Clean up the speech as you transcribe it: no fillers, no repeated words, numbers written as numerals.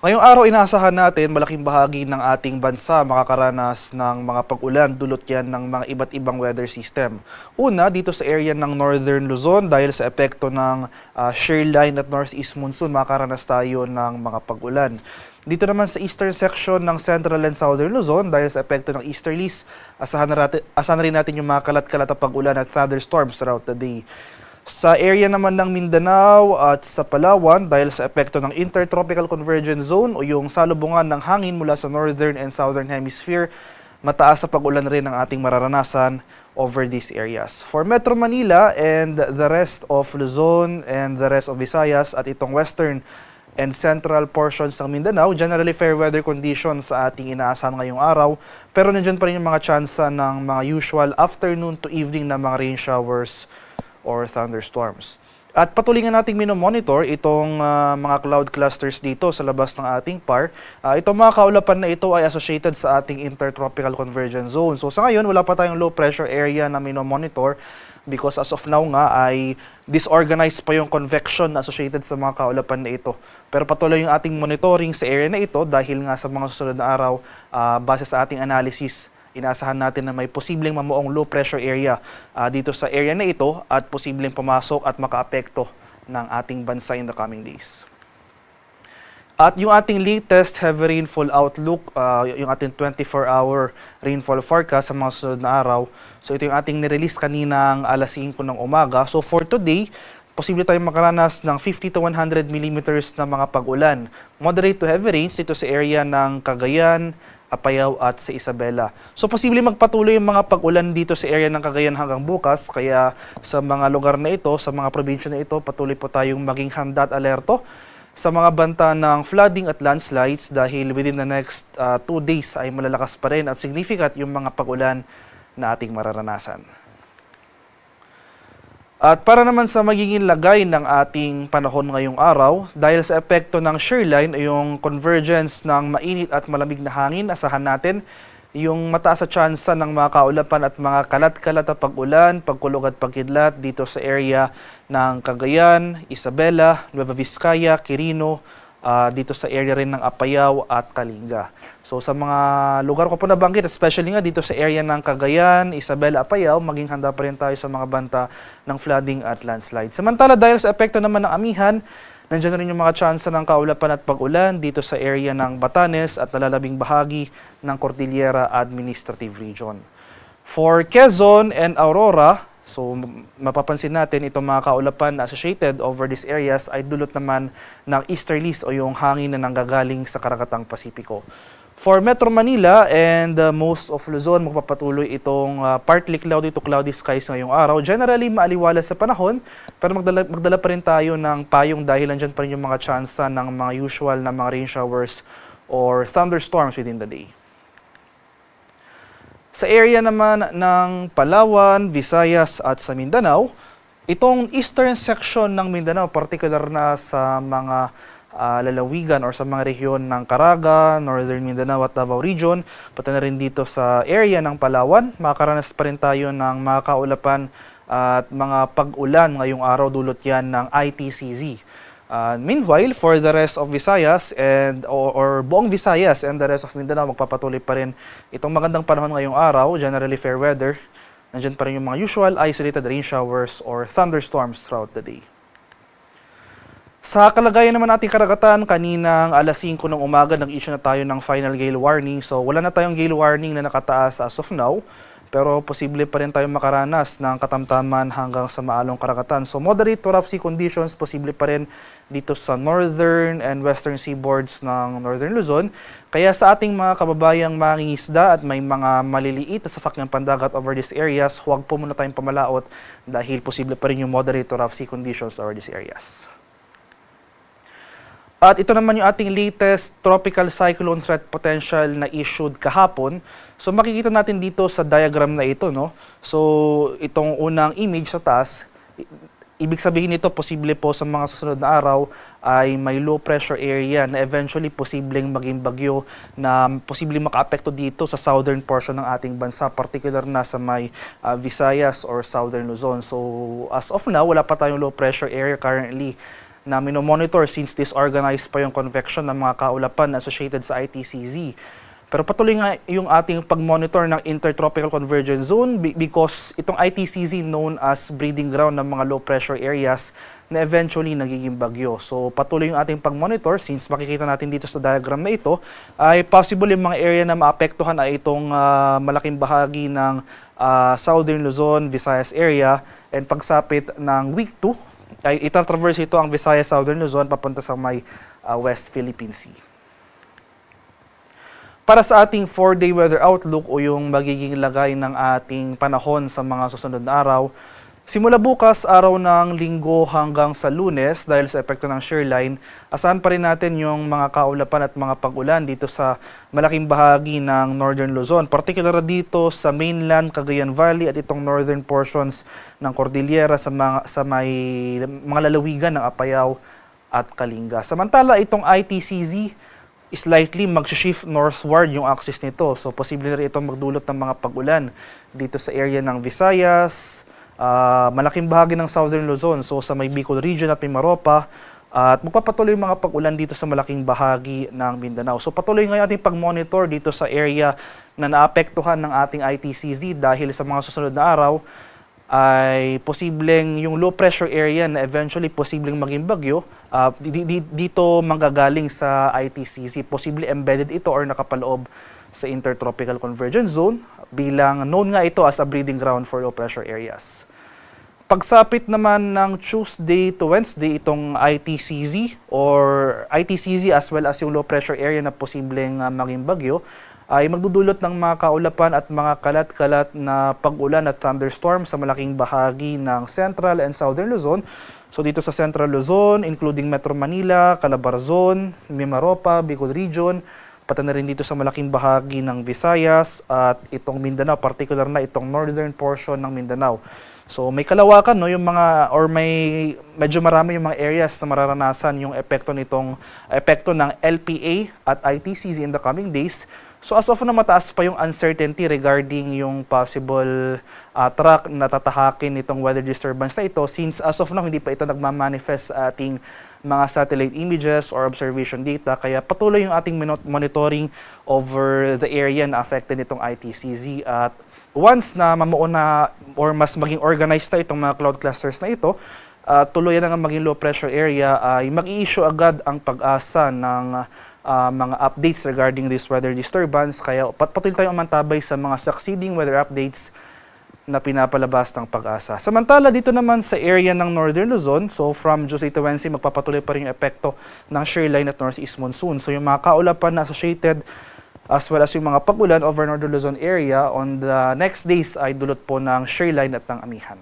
Ngayong araw, inaasahan natin malaking bahagi ng ating bansa makakaranas ng mga pag-ulan dulot yan ng mga iba't ibang weather system. Una, dito sa area ng Northern Luzon, dahil sa epekto ng shear line at northeast monsoon, makakaranas tayo ng mga pag-ulan. Dito naman sa eastern section ng Central and Southern Luzon, dahil sa epekto ng easterlies, asahan na rin natin yung mga kalat-kalat na pag-ulan at thunderstorms throughout the day. Sa area naman ng Mindanao at sa Palawan, dahil sa epekto ng Intertropical Convergence Zone o yung salubungan ng hangin mula sa Northern and Southern Hemisphere, mataas sa pag-ulan rin ang ating mararanasan over these areas. For Metro Manila and the rest of Luzon and the rest of Visayas at itong western and central portions ng Mindanao, generally fair weather conditions sa ating inaasahan ngayong araw, pero nandiyan pa rin yung mga tsansa ng mga usual afternoon to evening na mga rain showers or thunderstorms. At patuloy nga nating minomonitor itong mga cloud clusters dito sa labas ng ating PAR. Itong mga kaulapan na ito ay associated sa ating Intertropical Convergence Zone. So sa ngayon, wala pa tayong low pressure area na minomonitor because as of now nga ay disorganized pa yung convection associated sa mga kaulapan na ito. Pero patuloy yung ating monitoring sa area na ito dahil nga sa mga susunod na araw, base sa ating analysis, inaasahan natin na may posibleng mamuong low pressure area dito sa area na ito at posibleng pumasok at makaapekto ng ating bansa in the coming days. At yung ating latest heavy rainfall outlook, yung ating 24-hour rainfall forecast sa mga susunod na araw. So ito yung ating nirelease kaninang alas 5 ng umaga. So for today, posible tayong makaranas ng 50 to 100 millimeters na mga pag-ulan. Moderate to heavy rains dito sa area ng Cagayan, Apayao at sa Isabela. So posible magpatuloy yung mga pag-ulan dito sa area ng Cagayan hanggang bukas, kaya sa mga lugar na ito, sa mga probinsya na ito, patuloy po tayong maging handa at alerto sa mga banta ng flooding at landslides dahil within the next 2 days ay malalakas pa rin at significant yung mga pag-ulan na ating mararanasan. At para naman sa magiging lagay ng ating panahon ngayong araw, dahil sa epekto ng shear line o yung convergence ng mainit at malamig na hangin, asahan natin yung mataas sa tsansa ng mga kaulapan at mga kalat-kalat na pag-ulan, pagkulog at pagkidlat dito sa area ng Cagayan, Isabela, Nueva Vizcaya, Quirino, dito sa area rin ng Apayao at Kalinga. So sa mga lugar ko po nabanggit, especially nga dito sa area ng Cagayan, Isabela, Apayao, maging handa pa rin tayo sa mga banta ng flooding at landslide. Samantala, dahil sa epekto naman ng amihan, nandiyan na rin yung mga tsansa ng kaulapan at pag-ulan dito sa area ng Batanes at nalalabing bahagi ng Cordillera Administrative Region. For Quezon and Aurora, so mapapansin natin itong mga kaulapan associated over these areas ay dulot naman ng easterlies o yung hangin na nanggagaling sa Karagatang Pasipiko. For Metro Manila and most of Luzon, magpapatuloy itong partly cloudy to cloudy skies ngayong araw. Generally, maaliwalas sa panahon, pero magdala pa rin tayo ng payong dahil nandyan pa rin yung mga tsansa ng mga usual na mga rain showers or thunderstorms within the day. Sa area naman ng Palawan, Visayas at sa Mindanao, itong eastern section ng Mindanao, particular na sa mga lalawigan or sa mga rehiyon ng Caraga, Northern Mindanao at Davao Region, pati na rin dito sa area ng Palawan, makakaranas pa rin tayo ng mga kaulapan at mga pag-ulan ngayong araw dulot yan ng ITCZ. Meanwhile, for the rest of Visayas and or buong Visayas and the rest of Mindanao, magpapatuloy pa rin itong magandang panahon ngayong araw, generally fair weather. Nandiyan pa rin yung mga usual isolated rain showers or thunderstorms throughout the day. Sa kalagayan naman ating karagatan, kaninang alas 5 ng umaga, nag-issue na tayo ng final gale warning. So wala na tayong gale warning na nakataas as of now, pero posible pa rin tayong makaranas ng katamtaman hanggang sa maalong karagatan. So moderate to rough sea conditions, posible pa rin dito sa northern and western seaboards ng Northern Luzon. Kaya sa ating mga kababayang mangingisda at may mga maliliit na sasakyang pandagat over these areas, huwag po muna tayong pamalaot dahil posible pa rin yung moderate to rough sea conditions over these areas. At ito naman yung ating latest tropical cyclone threat potential na issued kahapon. So makikita natin dito sa diagram na ito, no? So itong unang image sa taas, ibig sabihin nito posible po sa mga susunod na araw ay may low pressure area na eventually posibleng maging bagyo na posibleng makaapekto dito sa southern portion ng ating bansa, particular na sa may Visayas or southern Luzon. So as of now, wala pa tayong low pressure area currently na minomonitor since disorganized pa yung convection ng mga kaulapan associated sa ITCZ. Pero patuloy nga yung ating pag-monitor ng Intertropical Convergence Zone because itong ITCZ known as breeding ground ng mga low pressure areas na eventually nagiging bagyo. So patuloy yung ating pag-monitor since makikita natin dito sa diagram na ito ay possible yung mga area na maapektuhan ay itong malaking bahagi ng Southern Luzon, Visayas area, and pagsapit ng week 2 ay itatraverse ito ang Visayas, Southern Luzon papunta sa may West Philippine Sea. Para sa ating 4-day weather outlook o yung magiging lagay ng ating panahon sa mga susunod na araw, simula bukas, araw ng Linggo hanggang sa Lunes, dahil sa epekto ng shear line, asahan pa rin natin yung mga kaulapan at mga pag-ulan dito sa malaking bahagi ng Northern Luzon. Particular dito sa mainland, Cagayan Valley at itong northern portions ng Cordillera sa may mga lalawigan ng Apayao at Kalinga. Samantala, itong ITCZ, slightly mag-shift northward yung axis nito. So, posible na rin itong magdulot ng mga pag-ulan dito sa area ng Visayas, malaking bahagi ng Southern Luzon, so sa may Bicol region at Mimaropa, at magpapatuloy yung mga pag-ulan dito sa malaking bahagi ng Mindanao. So, patuloy ngayon ating pag-monitor dito sa area na naapektuhan ng ating ITCZ dahil sa mga susunod na araw, ay posibleng yung low pressure area na eventually posibleng maging bagyo dito manggagaling sa ITCZ. Posible embedded ito or nakapaloob sa Intertropical Convergence Zone bilang known nga ito as a breeding ground for low pressure areas. Pagsapit naman ng Tuesday to Wednesday, itong ITCZ as well as yung low pressure area na posibleng maging bagyo ay magdudulot ng mga kaulapan at mga kalat-kalat na pag-ulan at thunderstorm sa malaking bahagi ng Central and Southern Luzon. So dito sa Central Luzon, including Metro Manila, Calabarzon, Mimaropa, Bicol Region, pati na rin dito sa malaking bahagi ng Visayas at itong Mindanao, particular na itong northern portion ng Mindanao. So may kalawakan, no, yung mga or may medyo marami yung mga areas na mararanasan yung epekto ng LPA at ITCZ in the coming days. So as of na mataas pa yung uncertainty regarding yung possible track na tatahakin itong weather disturbance na ito since as of now hindi pa ito nagmamanifest sa ating mga satellite images or observation data, kaya patuloy yung ating monitoring over the area na affected nitong ITCZ. At once na mamuo na or mas maging organized na itong mga cloud clusters na ito, tuloy na nga maging low pressure area, ay mag-i-issue agad ang Pag-asa ng mga updates regarding this weather disturbance. Kaya patuloy tayong mantabay sa mga succeeding weather updates na pinapalabas ng Pag-asa. Samantala, dito naman sa area ng Northern Luzon, so from Tuesday to Wednesday, magpapatuloy pa rin yung epekto ng shear line at northeast monsoon. So yung mga kaulapan na associated as well as yung mga pag-ulan over Northern Luzon area on the next days ay dulot po ng shear line at ng amihan.